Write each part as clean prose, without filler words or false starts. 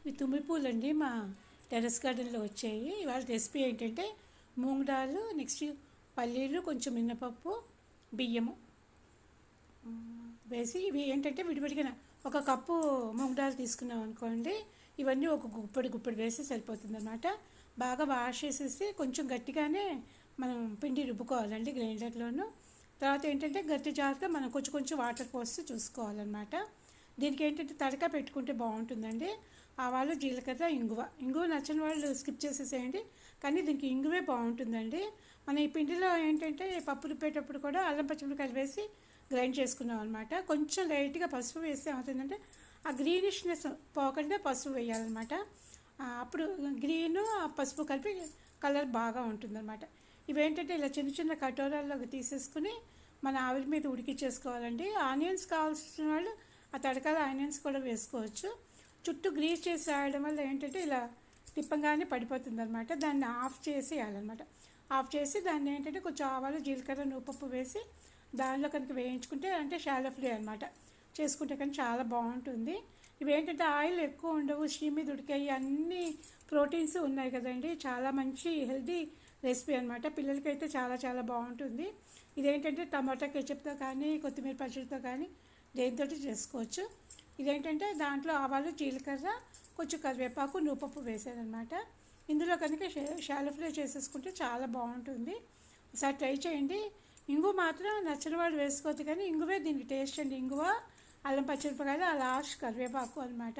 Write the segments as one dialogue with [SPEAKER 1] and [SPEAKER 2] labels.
[SPEAKER 1] ఈ తుమ్మి పూలండి మా టెర్రస్ గార్డెన్లో వచ్చాయి. ఇవాళ రెసిపీ ఏంటంటే మూంగ్ దాల్, నెక్స్ట్ పల్లీలు, కొంచెం మినపప్పు, బియ్యము వేసి ఇవి ఏంటంటే విడివిడిగా ఒక కప్పు మూంగ్ దాల్ తీసుకున్నాం అనుకోండి, ఇవన్నీ ఒక గుప్పడి వేసి సరిపోతుంది అనమాట. బాగా వాష్ చేసేసి కొంచెం గట్టిగానే మనం పిండి రుబ్బుకోవాలండి గ్రైండర్లోను. తర్వాత ఏంటంటే గట్టి జాగ్రత్త మనం కొంచెం వాటర్ పోసి చూసుకోవాలన్నమాట. దీనికి ఏంటంటే తడక పెట్టుకుంటే బాగుంటుందండి. ఆవాలు, జీలకర్ర, ఇంగువ నచ్చని వాళ్ళు స్కిప్ చేసేసేయండి, కానీ దీనికి ఇంగువే బాగుంటుందండి. మన ఈ పిండిలో ఏంటంటే పప్పు రుబ్బేటప్పుడు కూడా అల్లం పచ్చిమిరపకాయలు వేసి గ్రైండ్ చేసుకున్నాం అనమాట. కొంచెం లైట్గా పసుపు వేస్తే ఏమవుతుందంటే ఆ గ్రీనిష్నెస్ పోకుండా పసుపు వేయాలన్నమాట. అప్పుడు గ్రీను పసుపు కలిపి కలర్ బాగా ఉంటుందన్నమాట. ఇవేంటంటే ఇలా చిన్న చిన్న కటోరాల్లోకి తీసేసుకుని మన ఆవిరి మీద ఉడికిచ్చేసుకోవాలండి. ఆనియన్స్ కావాల్సిన వాళ్ళు ఆ తడకాల ఆనియన్స్ కూడా వేసుకోవచ్చు. చుట్టూ గ్రీస్ చేసి రాయడం వల్ల ఏంటంటే ఇలా తిప్పంగానే పడిపోతుంది అనమాట. దాన్ని ఆఫ్ చేసి వేయాలన్నమాట. ఆఫ్ చేసి దాన్ని ఏంటంటే కొంచెం ఆవాలు, జీలకర్ర, నువ్వుపప్పు వేసి దానిలో కనుక వేయించుకుంటే అంటే షాలో ఫ్రై అనమాట చేసుకుంటే కానీ చాలా బాగుంటుంది. ఇవేంటంటే ఆయిల్ ఎక్కువ ఉండవు, స్టీమ్ మీద ఉడికాయి, అన్ని ప్రోటీన్స్ ఉన్నాయి కదండి. చాలా మంచి హెల్తీ రెసిపీ అనమాట. పిల్లలకైతే చాలా చాలా బాగుంటుంది. ఇదేంటంటే టమాటా కెచప్తో కానీ కొత్తిమీర పచ్చడితో కానీ దేనితో చేసుకోవచ్చు. ఇదేంటంటే దాంట్లో ఆవాలు, జీలకర్ర, కొంచెం కరివేపాకు, నువ్వుపప్పు వేసానమాట. ఇందులో కనుక షాలో ఫ్రై చేసేసుకుంటే చాలా బాగుంటుంది. ఒకసారి ట్రై చేయండి. ఇంగువ మాత్రం నచ్చిన వాళ్ళు వేసుకోవద్దు, కానీ ఇంగువే దీనికి టేస్ట్ అండి. ఇంగువ, అల్లం పచ్చిమిరపకాయలు, ఆ లాస్ట్ కరివేపాకు అనమాట.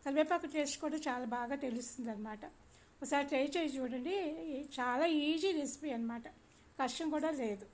[SPEAKER 1] కరివేపాకు టేస్ట్ కూడా చాలా బాగా తెలుస్తుంది అనమాట. ఒకసారి ట్రై చేసి చూడండి. చాలా ఈజీ రెసిపీ అనమాట, కష్టం కూడా లేదు.